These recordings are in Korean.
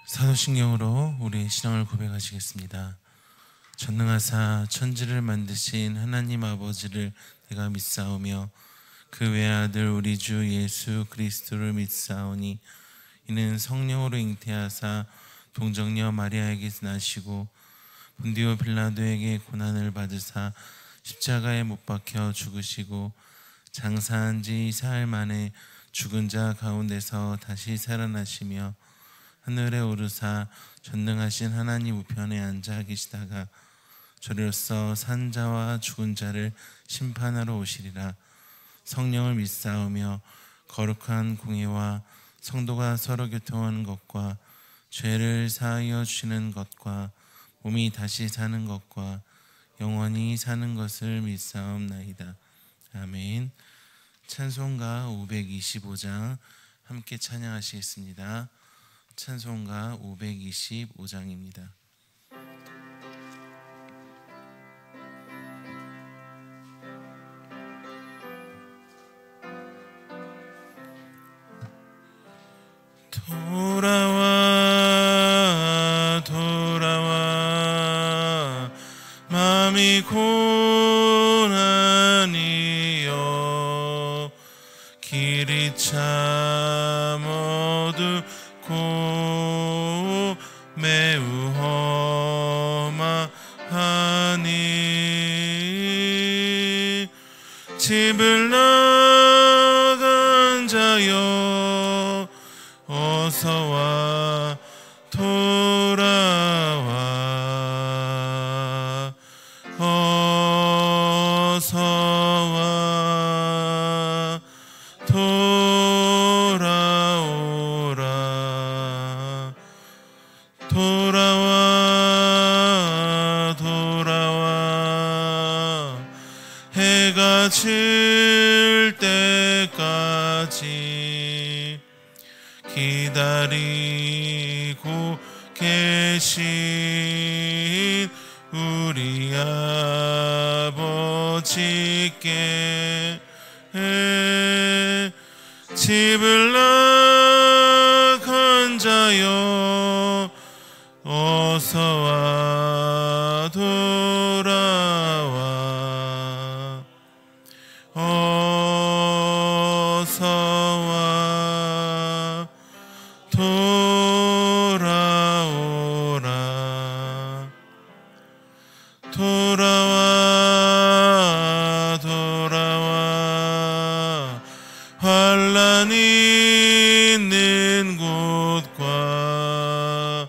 사도신경으로 우리의 신앙을 고백하시겠습니다. 전능하사 천지를 만드신 하나님 아버지를 내가 믿사오며 그 외아들 우리 주 예수 그리스도를 믿사오니 이는 성령으로 잉태하사 동정녀 마리아에게서 나시고 본디오 빌라도에게 고난을 받으사 십자가에 못 박혀 죽으시고 장사한 지 사흘 만에 죽은 자 가운데서 다시 살아나시며 하늘에 오르사 전능하신 하나님 우편에 앉아 계시다가 저리로서 산 자와 죽은 자를 심판하러 오시리라. 성령을 믿사오며 거룩한 공예와 성도가 서로 교통하는 것과 죄를 사하여 주시는 것과 몸이 다시 사는 것과 영원히 사는 것을 믿사옵나이다. 아멘. 찬송가 525장 함께 찬양하시겠습니다. 찬송가 525장입니다. 돌아와 돌아와 마음이 고난이여 길이 참 어둡고 매우 험하니 집을 나간 자여 어서와 돌아와 어서와 돌아오라 돌아와 돌아와 해가 질 때까지 기다리고 계신 우리 아버지께 집을 나간 자여 어서와 돌아와 어서와 돌아오라 돌아와 돌아와 환난이 있는 곳과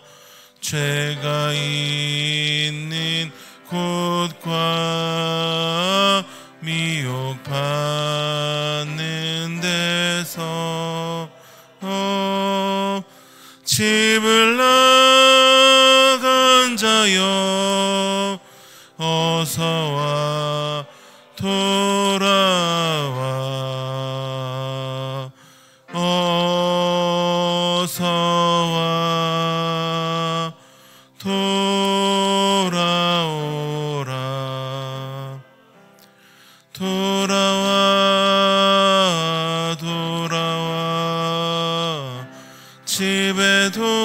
죄가 있는 곳과 미혹받는 데서 집을 나간 자여 어서와 돌아와 어서와 돌아오라 돌아와 돌아와 집에 돌아오라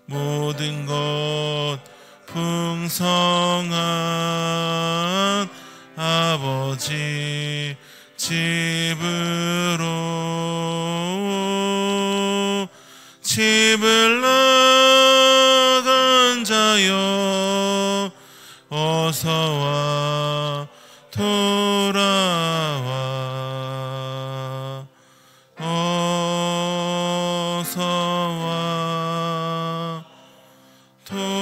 모든 것 풍성한 아버지 집으로 집을 나간 자여 어서와 돌아와 어서와 돌아오라.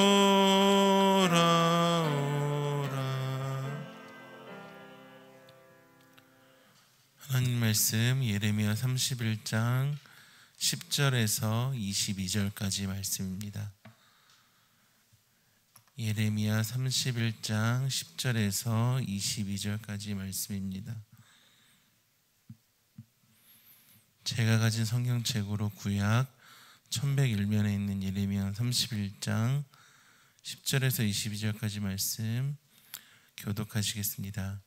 하나님 말씀 예레미야 31장 10절에서 22절까지 말씀입니다. 예레미야 31장 10절에서 22절까지 말씀입니다. 제가 가진 성경책으로 구약 1101면에 있는 예레미야 31장 10절에서 22절까지 말씀 교독하시겠습니다.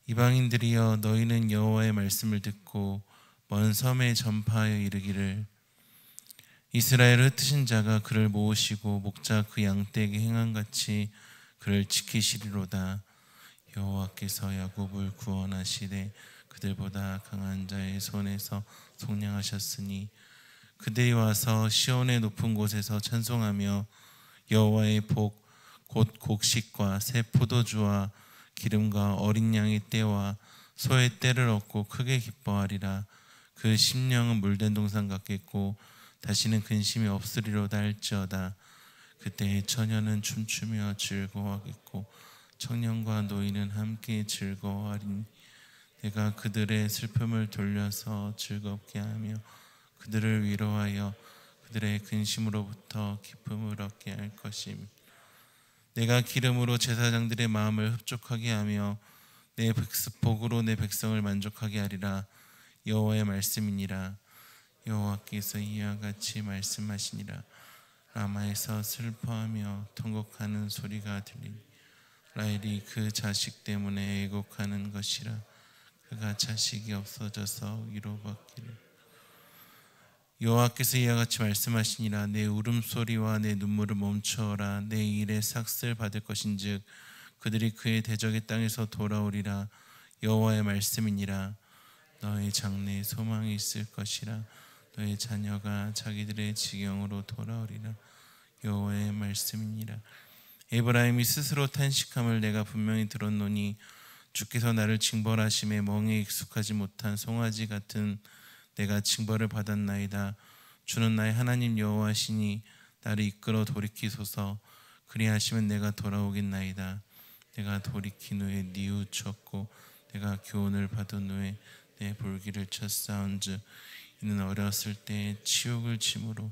이방인들이여 너희는 여호와의 말씀을 듣고 먼 섬에 전파하여 이르기를 이스라엘을 흩으신 자가 그를 모으시고 목자 그 양떼에게 행한같이 그를 지키시리로다. 여호와께서 야곱을 구원하시되 그들보다 강한 자의 손에서 속량하셨으니 그들이 와서 시온의 높은 곳에서 찬송하며 여호와의 복 곧 곡식과 새 포도주와 기름과 어린 양의 떼와 소의 떼를 얻고 크게 기뻐하리라. 그 심령은 물된 동산 같겠고 다시는 근심이 없으리로다 할지어다. 그때 처녀는 춤추며 즐거워하겠고 청년과 노인은 함께 즐거워하리니 내가 그들의 슬픔을 돌려서 즐겁게 하며 그들을 위로하여 그들의 근심으로부터 기쁨을 얻게 할 것이며 내가 기름으로 제사장들의 마음을 흡족하게 하며 내 복으로 내 백성을 만족하게 하리라. 여호와의 말씀이니라. 여호와께서 이와 같이 말씀하시니라. 라마에서 슬퍼하며 통곡하는 소리가 들리니 라헬이 그 자식 때문에 애곡하는 것이라. 그가 자식이 없어져서 위로받기를. 여호와께서 이와 같이 말씀하시니라. 내 울음소리와 내 눈물을 멈추어라. 내 일에 삭슬 받을 것인즉 그들이 그의 대적의 땅에서 돌아오리라. 여호와의 말씀이니라. 너의 장래에 소망이 있을 것이라. 너의 자녀가 자기들의 지경으로 돌아오리라. 여호와의 말씀이니라. 에브라임이 스스로 탄식함을 내가 분명히 들었노니 주께서 나를 징벌하심에 멍에 익숙하지 못한 송아지 같은 내가 징벌을 받았나이다. 주는 나의 하나님 여호와시니 나를 이끌어 돌이키소서. 그리하시면 내가 돌아오겠나이다. 내가 돌이킨 후에 뉘우쳤고 내가 교훈을 받은 후에 내 볼기를 쳤사온즉 이는 어렸을 때 치욕을 짐으로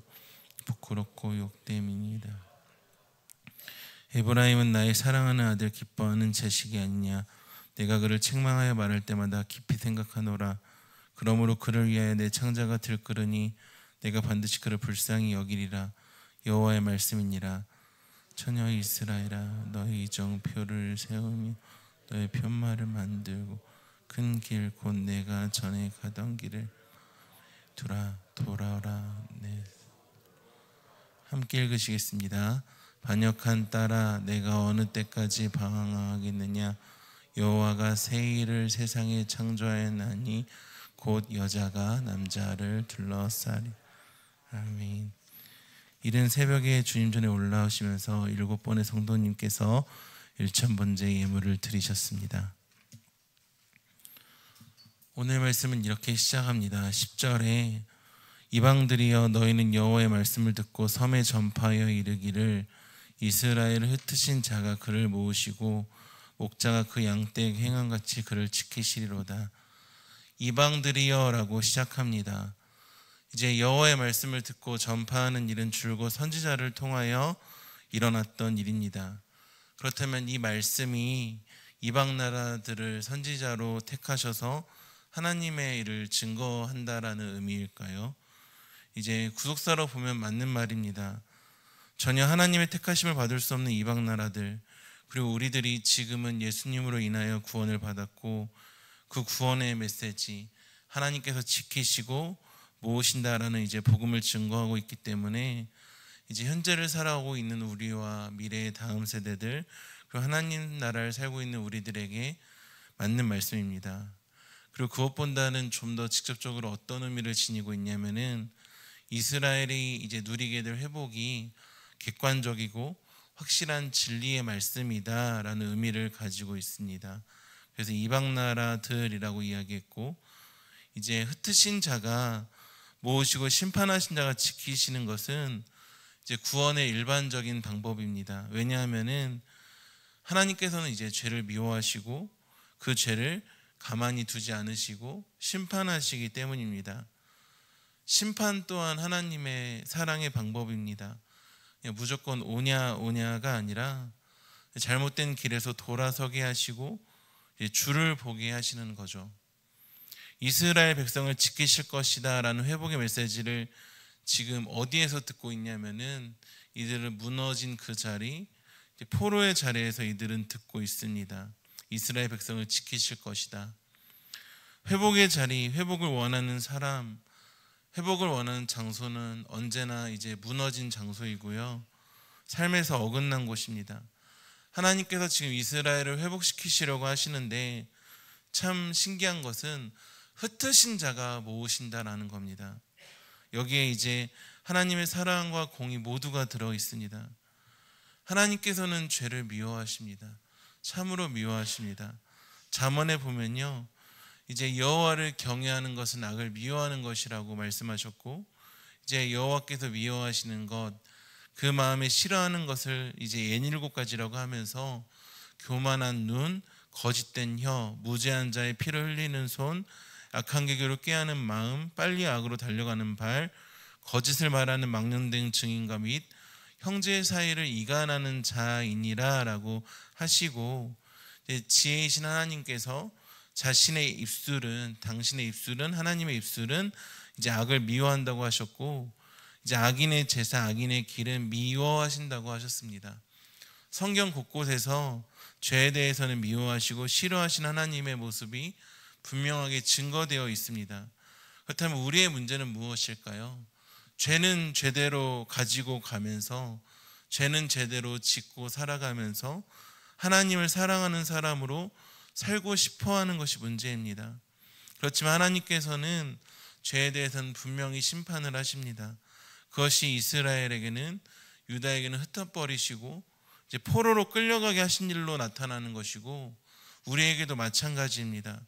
부끄럽고 욕됨이니이다. 에브라임은 나의 사랑하는 아들 기뻐하는 자식이 아니냐. 내가 그를 책망하여 말할 때마다 깊이 생각하노라. 그러므로 그를 위하여 내 창자가 들끓으니 내가 반드시 그를 불쌍히 여기리라. 여호와의 말씀이니라. 처녀 이스라엘아, 너의 이정표를 세우며 너의 편말을 만들고 큰 길 곧 내가 전에 가던 길을 두라. 돌아오라. 네. 함께 읽으시겠습니다. 반역한 딸아, 내가 어느 때까지 방황하겠느냐. 여호와가 새 일을 세상에 창조하였나니 곧 여자가 남자를 둘러싸리. 아멘. 이른 새벽에 주님 전에 올라오시면서 7번의 성도님께서 일천번제 예물을 드리셨습니다. 오늘 말씀은 이렇게 시작합니다. 10절에 이방들이여 너희는 여호와의 말씀을 듣고 섬에 전파하여 이르기를 이스라엘을 흩으신 자가 그를 모으시고 목자가 그 양떼에게 행한같이 그를 지키시리로다. 이방들이여 라고 시작합니다. 이제 여호와의 말씀을 듣고 전파하는 일은 줄곧 선지자를 통하여 일어났던 일입니다. 그렇다면 이 말씀이 이방 나라들을 선지자로 택하셔서 하나님의 일을 증거한다라는 의미일까요? 이제 구속사로 보면 맞는 말입니다. 전혀 하나님의 택하심을 받을 수 없는 이방 나라들, 그리고 우리들이 지금은 예수님으로 인하여 구원을 받았고 그 구원의 메시지, 하나님께서 지키시고 모으신다라는 이제 복음을 증거하고 있기 때문에 이제 현재를 살아오고 있는 우리와 미래의 다음 세대들, 그리고 하나님 나라를 살고 있는 우리들에게 맞는 말씀입니다. 그리고 그것보다는 좀 더 직접적으로 어떤 의미를 지니고 있냐면은 이스라엘이 이제 누리게 될 회복이 객관적이고 확실한 진리의 말씀이다라는 의미를 가지고 있습니다. 그래서 이방 나라들이라고 이야기했고, 이제 흩으신 자가 모으시고 심판하신 자가 지키시는 것은 이제 구원의 일반적인 방법입니다. 왜냐하면은 하나님께서는 이제 죄를 미워하시고 그 죄를 가만히 두지 않으시고 심판하시기 때문입니다. 심판 또한 하나님의 사랑의 방법입니다. 무조건 오냐가 아니라 잘못된 길에서 돌아서게 하시고 주를 보게 하시는 거죠. 이스라엘 백성을 지키실 것이다 라는 회복의 메시지를 지금 어디에서 듣고 있냐면은 이들은 무너진 그 자리, 포로의 자리에서 이들은 듣고 있습니다. 이스라엘 백성을 지키실 것이다. 회복의 자리, 회복을 원하는 사람, 회복을 원하는 장소는 언제나 이제 무너진 장소이고요. 삶에서 어긋난 곳입니다. 하나님께서 지금 이스라엘을 회복시키시려고 하시는데 참 신기한 것은 흩으신 자가 모으신다라는 겁니다. 여기에 이제 하나님의 사랑과 공의 모두가 들어 있습니다. 하나님께서는 죄를 미워하십니다. 참으로 미워하십니다. 잠언에 보면요, 이제 여호와를 경외하는 것은 악을 미워하는 것이라고 말씀하셨고, 이제 여호와께서 미워하시는 것, 그 마음에 싫어하는 것을 이제 67가지라고 하면서 교만한 눈, 거짓된 혀, 무죄한 자의 피를 흘리는 손, 악한 계교로 꾀하는 마음, 빨리 악으로 달려가는 발, 거짓을 말하는 망령된 증인과 및 형제 사이를 이간하는 자이니라 라고 하시고, 지혜이신 하나님께서 자신의 입술은, 당신의 입술은, 하나님의 입술은 이제 악을 미워한다고 하셨고, 이제 악인의 제사, 악인의 길은 미워하신다고 하셨습니다. 성경 곳곳에서 죄에 대해서는 미워하시고 싫어하신 하나님의 모습이 분명하게 증거되어 있습니다. 그렇다면 우리의 문제는 무엇일까요? 죄는 죄대로 가지고 가면서, 죄는 죄대로 짓고 살아가면서 하나님을 사랑하는 사람으로 살고 싶어하는 것이 문제입니다. 그렇지만 하나님께서는 죄에 대해서는 분명히 심판을 하십니다. 그것이 이스라엘에게는, 유다에게는 흩어버리시고 이제 포로로 끌려가게 하신 일로 나타나는 것이고, 우리에게도 마찬가지입니다.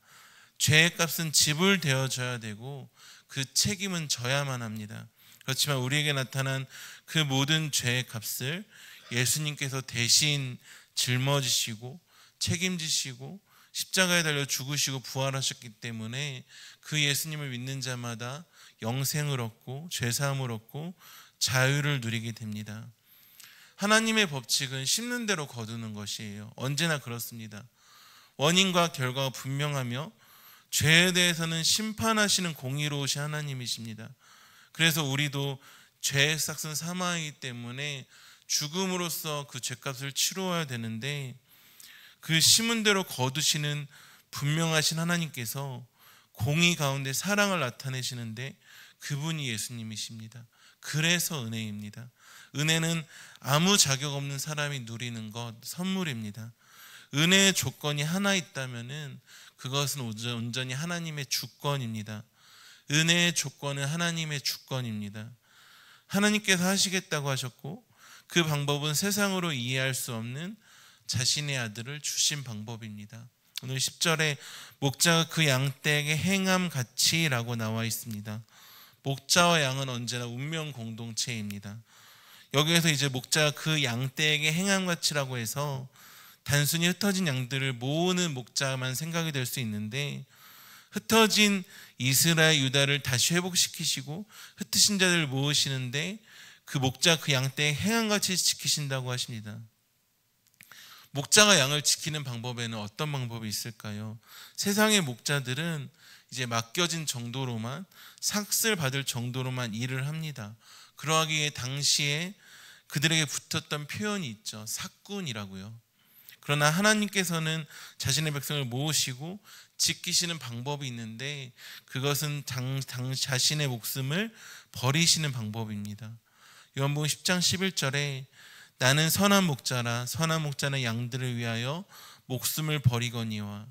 죄의 값은 지불되어져야 되고 그 책임은 져야만 합니다. 그렇지만 우리에게 나타난 그 모든 죄의 값을 예수님께서 대신 짊어지시고 책임지시고 십자가에 달려 죽으시고 부활하셨기 때문에 그 예수님을 믿는 자마다 영생을 얻고 죄사함을 얻고 자유를 누리게 됩니다. 하나님의 법칙은 심는 대로 거두는 것이에요. 언제나 그렇습니다. 원인과 결과가 분명하며 죄에 대해서는 심판하시는 공의로우신 하나님이십니다. 그래서 우리도 죄의 싹은 사망이기 때문에 죽음으로써 그 죄값을 치루어야 되는데, 그 심은 대로 거두시는 분명하신 하나님께서 공의 가운데 사랑을 나타내시는데 그분이 예수님이십니다. 그래서 은혜입니다. 은혜는 아무 자격 없는 사람이 누리는 것, 선물입니다. 은혜의 조건이 하나 있다면은 그것은 온전히 하나님의 주권입니다. 은혜의 조건은 하나님의 주권입니다. 하나님께서 하시겠다고 하셨고, 그 방법은 세상으로 이해할 수 없는 자신의 아들을 주신 방법입니다. 오늘 10절에 목자가 그 양떼에게 행함같이라고 나와 있습니다. 목자와 양은 언제나 운명 공동체입니다. 여기에서 이제 목자가 그 양떼에게 행함같이라고 해서 단순히 흩어진 양들을 모으는 목자만 생각이 될 수 있는데, 흩어진 이스라엘 유다를 다시 회복시키시고 흩으신 자들을 모으시는데 그 목자 그 양떼에 행함같이 지키신다고 하십니다. 목자가 양을 지키는 방법에는 어떤 방법이 있을까요? 세상의 목자들은 이제 맡겨진 정도로만, 삭슬 받을 정도로만 일을 합니다. 그러하기에 당시에 그들에게 붙었던 표현이 있죠. 삭군이라고요. 그러나 하나님께서는 자신의 백성을 모으시고 지키시는 방법이 있는데, 그것은 자신의 목숨을 버리시는 방법입니다. 요한복음 10장 11절에 나는 선한 목자라, 선한 목자는 양들을 위하여 목숨을 버리거니와.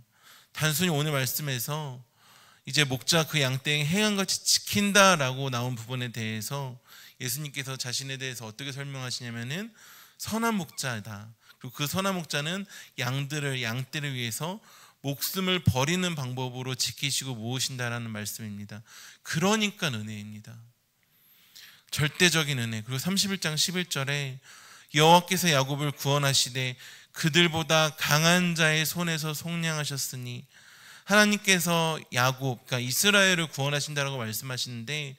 단순히 오늘 말씀에서 이제 목자 그 양떼에 행함같이 지킨다라고 나온 부분에 대해서 예수님께서 자신에 대해서 어떻게 설명하시냐면은 선한 목자다. 그리고 그 선한 목자는 양떼를 위해서 목숨을 버리는 방법으로 지키시고 모으신다라는 말씀입니다. 그러니까 은혜입니다. 절대적인 은혜. 그리고 31장 11절에 여호와께서 야곱을 구원하시되 그들보다 강한 자의 손에서 속량하셨으니, 하나님께서 야곱, 그러니까 이스라엘을 구원하신다라고 말씀하시는데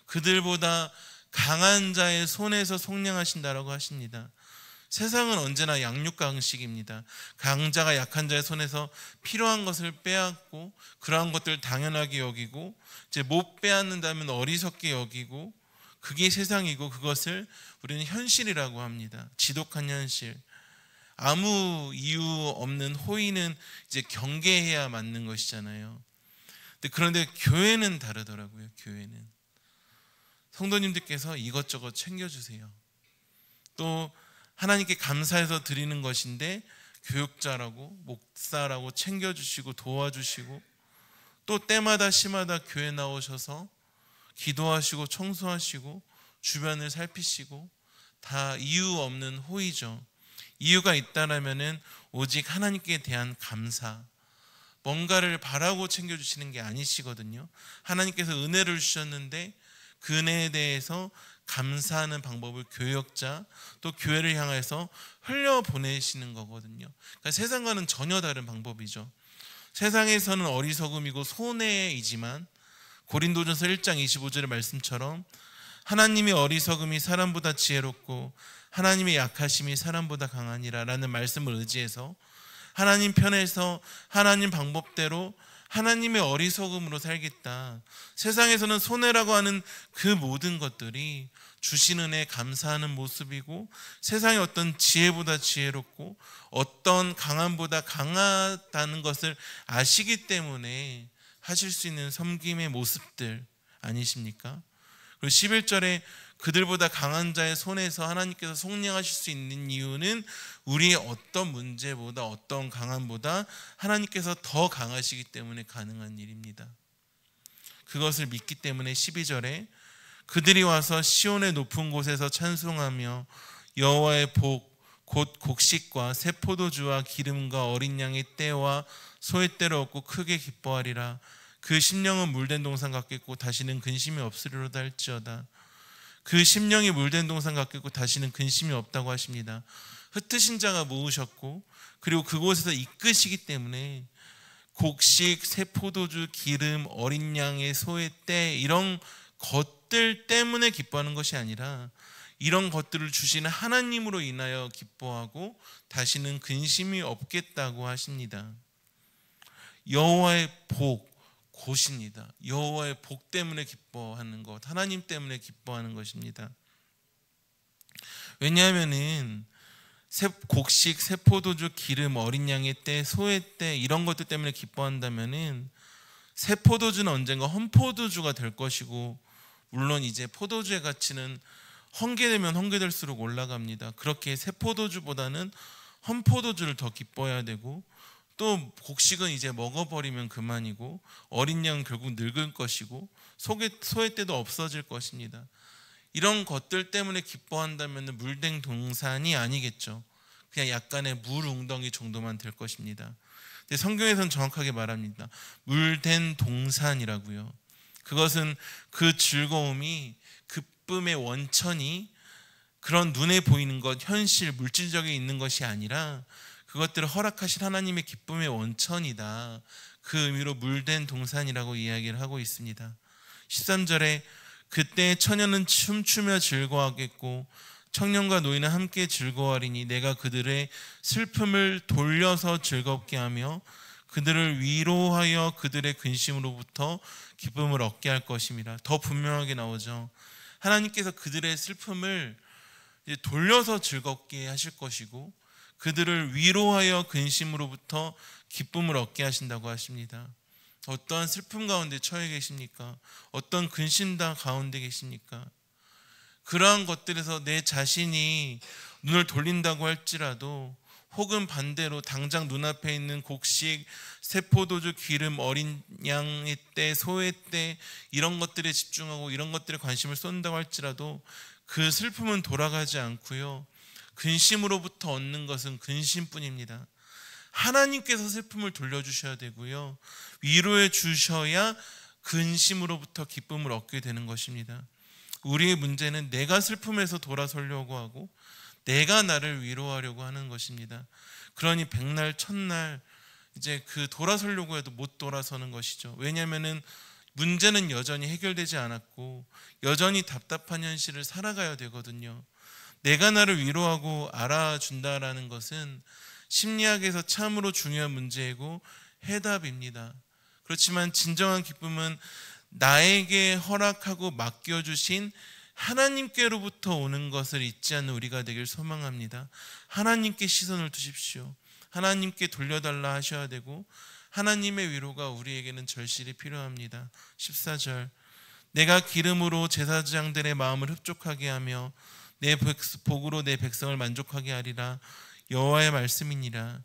그들보다 강한 자의 손에서 속량하신다라고 하십니다. 세상은 언제나 양육강식입니다. 강자가 약한 자의 손에서 필요한 것을 빼앗고 그러한 것들을 당연하게 여기고, 이제 못 빼앗는다면 어리석게 여기고, 그게 세상이고 그것을 우리는 현실이라고 합니다. 지독한 현실. 아무 이유 없는 호의는 이제 경계해야 맞는 것이잖아요. 그런데 교회는 다르더라고요. 교회는 성도님들께서 이것저것 챙겨주세요. 또 하나님께 감사해서 드리는 것인데 교육자라고 목사라고 챙겨주시고 도와주시고, 또 때마다 시마다 교회 나오셔서 기도하시고 청소하시고 주변을 살피시고, 다 이유 없는 호의죠. 이유가 있다라면은 오직 하나님께 대한 감사, 뭔가를 바라고 챙겨주시는 게 아니시거든요. 하나님께서 은혜를 주셨는데 그 은혜에 대해서 감사하는 방법을 교역자 또 교회를 향해서 흘려보내시는 거거든요. 그러니까 세상과는 전혀 다른 방법이죠. 세상에서는 어리석음이고 손해이지만 고린도전서 1장 25절의 말씀처럼 하나님의 어리석음이 사람보다 지혜롭고 하나님의 약하심이 사람보다 강하니라 라는 말씀을 의지해서 하나님 편에서 하나님 방법대로 하나님의 어리석음으로 살겠다. 세상에서는 손해라고 하는 그 모든 것들이 주신 은혜에 감사하는 모습이고, 세상의 어떤 지혜보다 지혜롭고 어떤 강함보다 강하다는 것을 아시기 때문에 하실 수 있는 섬김의 모습들 아니십니까? 그리고 11절에 그들보다 강한 자의 손에서 하나님께서 속량하실 수 있는 이유는 우리의 어떤 문제보다 어떤 강함보다 하나님께서 더 강하시기 때문에 가능한 일입니다. 그것을 믿기 때문에 12절에 그들이 와서 시온의 높은 곳에서 찬송하며 여호와의 복 곧 곡식과 새 포도주와 기름과 어린 양의 떼와 소의 떼를 얻고 크게 기뻐하리라. 그 심령은 물된 동산 같겠고 다시는 근심이 없으리로다 할지어다. 그 심령이 물된 동산 같겠고 다시는 근심이 없다고 하십니다. 흩으신 자가 모으셨고 그리고 그곳에서 이끄시기 때문에 곡식, 새 포도주, 기름, 어린 양의 소의 떼, 이런 것들 때문에 기뻐하는 것이 아니라 이런 것들을 주시는 하나님으로 인하여 기뻐하고 다시는 근심이 없겠다고 하십니다. 여호와의 복, 곧입니다. 여호와의 복 때문에 기뻐하는 것, 하나님 때문에 기뻐하는 것입니다. 왜냐하면은 곡식, 새 포도주, 기름, 어린 양의 때, 소의 때, 이런 것들 때문에 기뻐한다면은 새 포도주는 언젠가 헌포도주가 될 것이고, 물론 이제 포도주의 가치는 헝개되면 헝개될수록 올라갑니다. 그렇게 새 포도주보다는 헌포도주를 더 기뻐해야 되고, 또 곡식은 이제 먹어버리면 그만이고, 어린 양은 결국 늙을 것이고, 소의 때도 없어질 것입니다. 이런 것들 때문에 기뻐한다면 물된 동산이 아니겠죠. 그냥 약간의 물 웅덩이 정도만 될 것입니다. 근데 성경에서는 정확하게 말합니다. 물된 동산이라고요. 그것은 그 즐거움이, 기쁨의 원천이 그런 눈에 보이는 것, 현실, 물질적에 있는 것이 아니라 그것들을 허락하신 하나님의 기쁨의 원천이다. 그 의미로 물된 동산이라고 이야기를 하고 있습니다. 13절에 그때 처녀는 춤추며 즐거워하겠고 청년과 노인은 함께 즐거워하리니 내가 그들의 슬픔을 돌려서 즐겁게 하며 그들을 위로하여 그들의 근심으로부터 기쁨을 얻게 할 것임이라. 더 분명하게 나오죠. 하나님께서 그들의 슬픔을 돌려서 즐겁게 하실 것이고 그들을 위로하여 근심으로부터 기쁨을 얻게 하신다고 하십니다. 어떠한 슬픔 가운데 처해 계십니까? 어떤 근심당 가운데 계십니까? 그러한 것들에서 내 자신이 눈을 돌린다고 할지라도, 혹은 반대로 당장 눈앞에 있는 곡식, 새 포도주, 기름, 어린 양의 때, 소의 때, 이런 것들에 집중하고 이런 것들에 관심을 쏟는다고 할지라도 그 슬픔은 돌아가지 않고요, 근심으로부터 얻는 것은 근심뿐입니다. 하나님께서 슬픔을 돌려주셔야 되고요, 위로해 주셔야 근심으로부터 기쁨을 얻게 되는 것입니다. 우리의 문제는 내가 슬픔에서 돌아서려고 하고 내가 나를 위로하려고 하는 것입니다. 그러니 백날 첫날 이제 그 돌아서려고 해도 못 돌아서는 것이죠. 왜냐하면은 문제는 여전히 해결되지 않았고 여전히 답답한 현실을 살아가야 되거든요. 내가 나를 위로하고 알아준다라는 것은 심리학에서 참으로 중요한 문제이고 해답입니다. 그렇지만 진정한 기쁨은 나에게 허락하고 맡겨주신 하나님께로부터 오는 것을 잊지 않는 우리가 되길 소망합니다. 하나님께 시선을 두십시오. 하나님께 돌려달라 하셔야 되고 하나님의 위로가 우리에게는 절실히 필요합니다. 14절, 내가 기름으로 제사장들의 마음을 흡족하게 하며 내 복으로 내 백성을 만족하게 하리라. 여호와의 말씀이니라.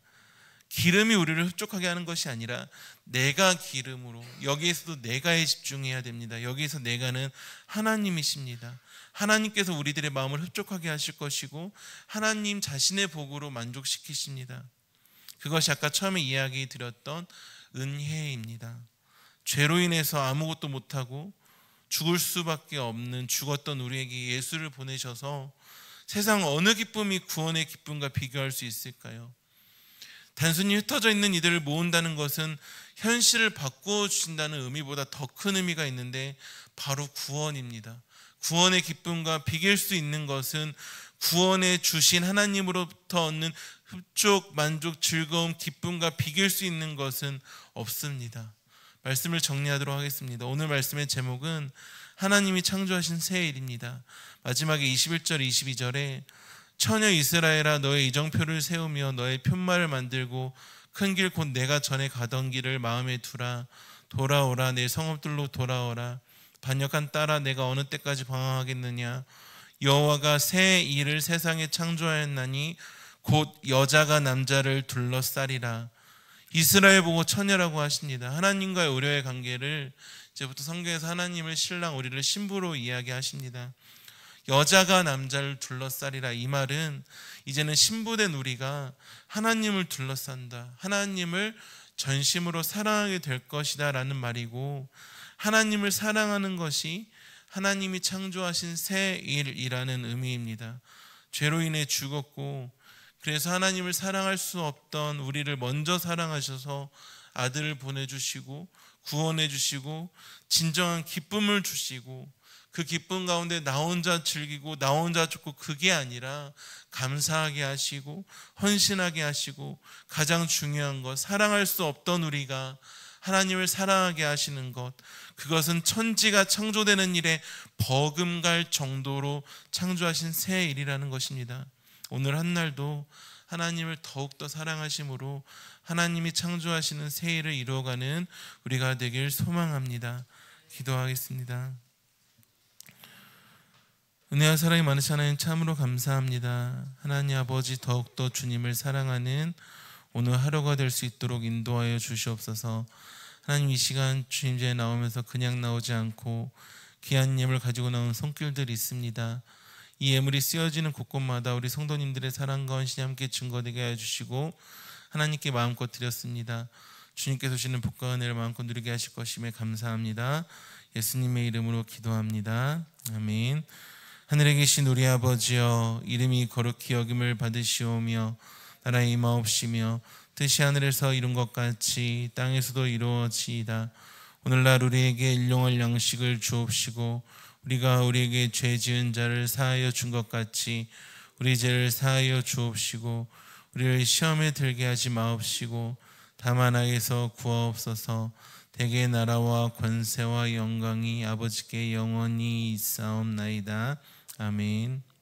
기름이 우리를 흡족하게 하는 것이 아니라 내가 기름으로, 여기에서도 내가에 집중해야 됩니다. 여기에서 내가는 하나님이십니다. 하나님께서 우리들의 마음을 흡족하게 하실 것이고 하나님 자신의 복으로 만족시키십니다. 그것이 아까 처음에 이야기 드렸던 은혜입니다. 죄로 인해서 아무것도 못하고 죽을 수밖에 없는 죽었던 우리에게 예수를 보내셔서 세상 어느 기쁨이 구원의 기쁨과 비교할 수 있을까요? 단순히 흩어져 있는 이들을 모은다는 것은 현실을 바꾸어 주신다는 의미보다 더 큰 의미가 있는데 바로 구원입니다. 구원의 기쁨과 비길 수 있는 것은 구원해 주신 하나님으로부터 얻는 흡족, 만족, 즐거움, 기쁨과 비길 수 있는 것은 없습니다. 말씀을 정리하도록 하겠습니다. 오늘 말씀의 제목은 하나님이 창조하신 새 일입니다. 마지막에 21절, 22절에 처녀 이스라엘아, 너의 이정표를 세우며 너의 편말을 만들고 큰 길 곧 내가 전에 가던 길을 마음에 두라. 돌아오라, 내 성읍들로 돌아오라. 반역한 딸아, 내가 어느 때까지 방황하겠느냐. 여호와가 새 일을 세상에 창조하였나니 곧 여자가 남자를 둘러싸리라. 이스라엘 보고 처녀라고 하십니다. 하나님과의 의뢰의 관계를 이제부터 성경에서 하나님을 신랑, 우리를 신부로 이야기하십니다. 여자가 남자를 둘러싸리라. 이 말은 이제는 신부된 우리가 하나님을 둘러싼다, 하나님을 전심으로 사랑하게 될 것이다 라는 말이고, 하나님을 사랑하는 것이 하나님이 창조하신 새 일이라는 의미입니다. 죄로 인해 죽었고 그래서 하나님을 사랑할 수 없던 우리를 먼저 사랑하셔서 아들을 보내주시고 구원해 주시고 진정한 기쁨을 주시고, 그 기쁨 가운데 나 혼자 즐기고 나 혼자 좋고 그게 아니라 감사하게 하시고 헌신하게 하시고, 가장 중요한 것, 사랑할 수 없던 우리가 하나님을 사랑하게 하시는 것, 그것은 천지가 창조되는 일에 버금갈 정도로 창조하신 새 일이라는 것입니다. 오늘 한 날도 하나님을 더욱더 사랑하심으로 하나님이 창조하시는 새 일을 이루어가는 우리가 되길 소망합니다. 기도하겠습니다. 은혜와 사랑이 많으신 하나님, 참으로 감사합니다. 하나님 아버지, 더욱더 주님을 사랑하는 오늘 하루가 될 수 있도록 인도하여 주시옵소서. 하나님, 이 시간 주님 제에 나오면서 그냥 나오지 않고 귀한 예물 가지고 나온 손길들이 있습니다. 이 예물이 쓰여지는 곳곳마다 우리 성도님들의 사랑과 헌신이 함께 증거되게 해주시고 하나님께 마음껏 드렸습니다. 주님께서 주시는 복과 은혜를 마음껏 누리게 하실 것임에 감사합니다. 예수님의 이름으로 기도합니다. 아멘. 하늘에 계신 우리 아버지여, 이름이 거룩히 여김을 받으시오며 나라의 임하옵시며 뜻이 하늘에서 이룬 것 같이 땅에서도 이루어지이다. 오늘날 우리에게 일용할 양식을 주옵시고 우리가 우리에게 죄 지은 자를 사하여 준 것 같이 우리 죄를 사하여 주옵시고 우리를 시험에 들게 하지 마옵시고 다만 악에서 구하옵소서. 대개 나라와 권세와 영광이 아버지께 영원히 있사옵나이다. 아멘.